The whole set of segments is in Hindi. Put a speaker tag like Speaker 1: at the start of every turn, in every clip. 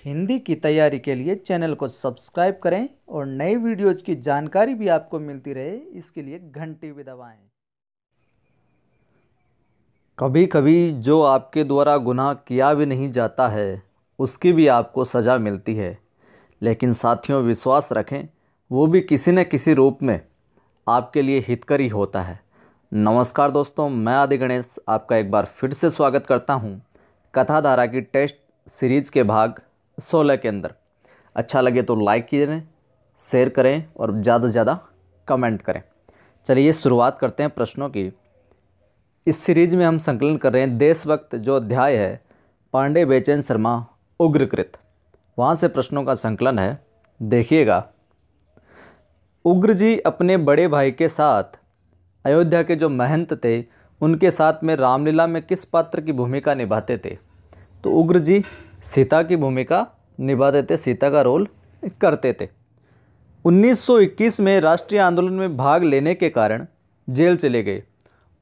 Speaker 1: हिंदी की तैयारी के लिए चैनल को सब्सक्राइब करें और नई वीडियोज़ की जानकारी भी आपको मिलती रहे, इसके लिए घंटी भी दबाएं।
Speaker 2: कभी कभी जो आपके द्वारा गुनाह किया भी नहीं जाता है उसकी भी आपको सज़ा मिलती है। लेकिन साथियों, विश्वास रखें, वो भी किसी न किसी रूप में आपके लिए हितकरी होता है। नमस्कार दोस्तों, मैं आदि गणेश आपका एक बार फिर से स्वागत करता हूँ कथाधारा की टेस्ट सीरीज़ के भाग 16 के अंदर। अच्छा लगे तो लाइक कीजिए, शेयर करें और ज़्यादा से ज़्यादा कमेंट करें। चलिए शुरुआत करते हैं प्रश्नों की। इस सीरीज में हम संकलन कर रहे हैं देशभक्त, जो अध्याय है पांडे बेचैन शर्मा उग्रकृत, वहाँ से प्रश्नों का संकलन है। देखिएगा। उग्र जी अपने बड़े भाई के साथ अयोध्या के जो महंत थे उनके साथ में रामलीला में किस पात्र की भूमिका निभाते थे? तो उग्र जी सीता की भूमिका निभाते थे, सीता का रोल करते थे। 1921 में राष्ट्रीय आंदोलन में भाग लेने के कारण जेल चले गए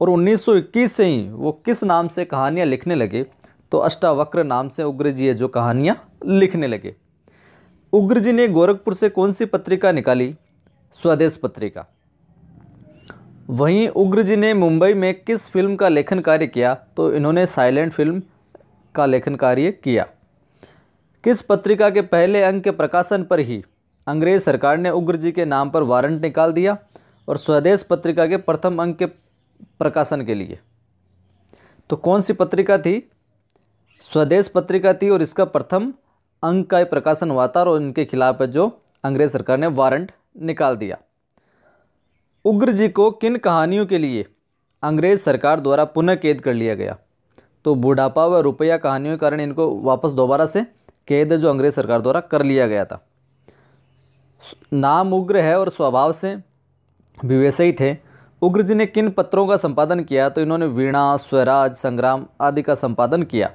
Speaker 2: और 1921 से ही वो किस नाम से कहानियाँ लिखने लगे? तो अष्टावक्र नाम से उग्र जी जो कहानियाँ लिखने लगे। उग्र जी ने गोरखपुर से कौन सी पत्रिका निकाली? स्वदेश पत्रिका। वहीं उग्र जी ने मुंबई में किस फिल्म का लेखन कार्य किया? तो इन्होंने साइलेंट फिल्म का लेखन कार्य किया। किस पत्रिका के पहले अंक के प्रकाशन पर ही अंग्रेज सरकार ने उग्र जी के नाम पर वारंट निकाल दिया और स्वदेश पत्रिका के प्रथम अंक के प्रकाशन के लिए? तो कौन सी पत्रिका थी? स्वदेश पत्रिका थी और इसका प्रथम अंक का प्रकाशन हुआ था और इनके खिलाफ जो अंग्रेज सरकार ने वारंट निकाल दिया। उग्र जी को किन कहानियों के लिए अंग्रेज सरकार द्वारा पुनः कैद कर लिया गया? तो बुढ़ापा व रुपया कहानियों के कारण इनको वापस दोबारा से कैद जो अंग्रेज सरकार द्वारा कर लिया गया था। नाम उग्र है और स्वभाव से विवेशयी थे। उग्र जी ने किन पत्रों का संपादन किया? तो इन्होंने वीणा, स्वराज, संग्राम आदि का संपादन किया।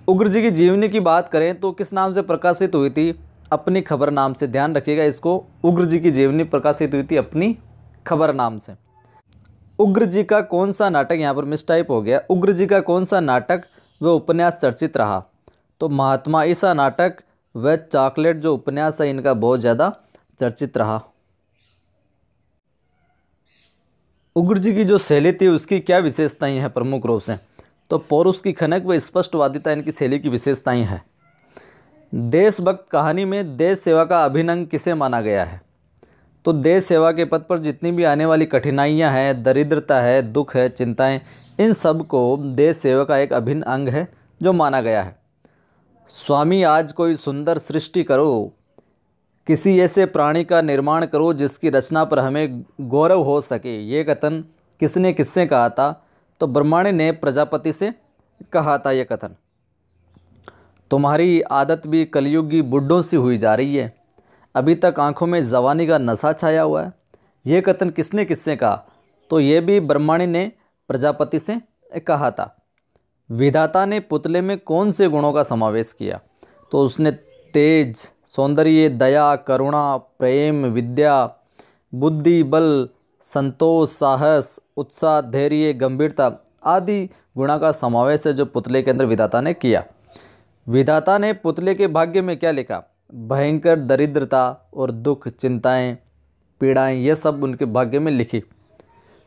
Speaker 2: उग्र जी की जीवनी की बात करें तो किस नाम से प्रकाशित हुई थी? अपनी खबर नाम से। ध्यान रखिएगा इसको, उग्र जी की जीवनी प्रकाशित हुई थी अपनी खबर नाम से। उग्र जी का कौन सा नाटक, यहाँ पर मिस टाइप हो गया, उग्र जी का कौन सा नाटक व उपन्यास चर्चित रहा? तो महात्मा ईसा नाटक व चॉकलेट जो उपन्यास है इनका बहुत ज़्यादा चर्चित रहा। उग्र जी की जो शैली थी उसकी क्या विशेषताएं हैं प्रमुख रूप से? तो पौरुष की खनक व स्पष्टवादिता इनकी शैली की विशेषताएं हैं। देशभक्त कहानी में देश सेवा का अभिन्न अंग किसे माना गया है? तो देश सेवा के पथ पर जितनी भी आने वाली कठिनाइयां हैं, दरिद्रता है, दुख है, चिंताएं, इन सब को देश सेवा का एक अभिन्न अंग है जो माना गया है। स्वामी आज कोई सुंदर सृष्टि करो, किसी ऐसे प्राणी का निर्माण करो जिसकी रचना पर हमें गौरव हो सके, ये कथन किसने किससे कहा था? तो ब्रह्मांड ने प्रजापति से कहा था ये कथन। तुम्हारी आदत भी कलयुगी बुड्ढों सी हुई जा रही है, अभी तक आंखों में जवानी का नशा छाया हुआ है, ये कथन किसने किससे कहा? तो ये भी ब्रह्मांड ने प्रजापति से कहा था। विधाता ने पुतले में कौन से गुणों का समावेश किया? तो उसने तेज, सौंदर्य, दया, करुणा, प्रेम, विद्या, बुद्धि, बल, संतोष, साहस, उत्साह, धैर्य, गंभीरता आदि गुणों का समावेश है जो पुतले के अंदर विधाता ने किया। विधाता ने पुतले के भाग्य में क्या लिखा? भयंकर दरिद्रता और दुख, चिंताएं, पीड़ाएं, ये सब उनके भाग्य में लिखी।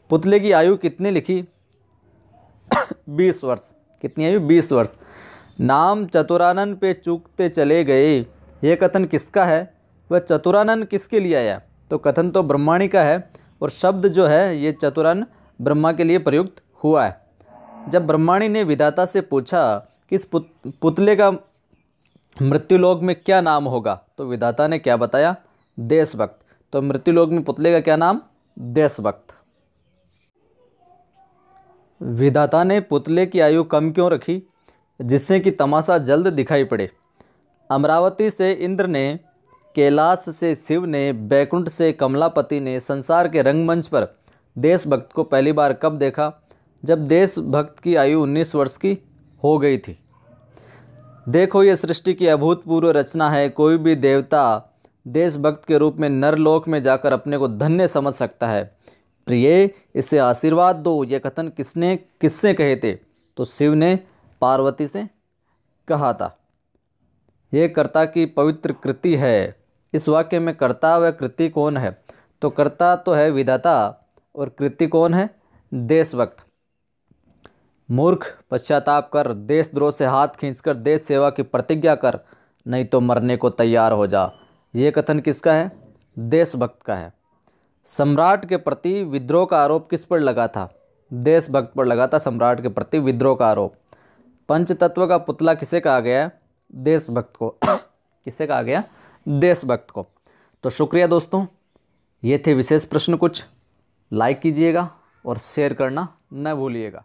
Speaker 2: पुतले की आयु कितनी लिखी? 20 वर्ष। कितनी आयु? 20 वर्ष। नाम चतुरानन पे चूकते चले गए, ये कथन किसका है? वह चतुरानन किसके लिए आया? तो कथन तो ब्रह्माणी का है और शब्द जो है ये चतुरानन ब्रह्मा के लिए प्रयुक्त हुआ है। जब ब्रह्माणी ने विधाता से पूछा कि इस पुतले का मृत्युलोक में क्या नाम होगा? तो विधाता ने क्या बताया? देशभक्त। तो मृत्युलोक में पुतले का क्या नाम? देशभक्त। विधाता ने पुतले की आयु कम क्यों रखी? जिससे कि तमाशा जल्द दिखाई पड़े। अमरावती से इंद्र ने, कैलाश से शिव ने, बैकुंठ से कमलापति ने संसार के रंगमंच पर देशभक्त को पहली बार कब देखा? जब देशभक्त की आयु 19 वर्ष की हो गई थी। देखो ये सृष्टि की अभूतपूर्व रचना है। कोई भी देवता देशभक्त के रूप में नरलोक में जाकर अपने को धन्य समझ सकता है। प्रिय, इसे आशीर्वाद दो, ये कथन किसने किससे कहे थे? तो शिव ने पार्वती से कहा था। ये कर्ता की पवित्र कृति है। इस वाक्य में कर्ता व कृति कौन है? तो कर्ता तो है विधाता और कृति कौन है? देशभक्त। मूर्ख, पश्चाताप कर, देशद्रोह से हाथ खींचकर देश सेवा की प्रतिज्ञा कर, नहीं तो मरने को तैयार हो जा। ये कथन किसका है? देशभक्त का है। सम्राट के प्रति विद्रोह का आरोप किस पर लगा था? देशभक्त पर लगा था सम्राट के प्रति विद्रोह का आरोप। पंचतत्व का पुतला किसे कहा गया है? देशभक्त को। किसे कहा गया? देशभक्त को। तो शुक्रिया दोस्तों, ये थे विशेष प्रश्न कुछ। लाइक कीजिएगा और शेयर करना न भूलिएगा।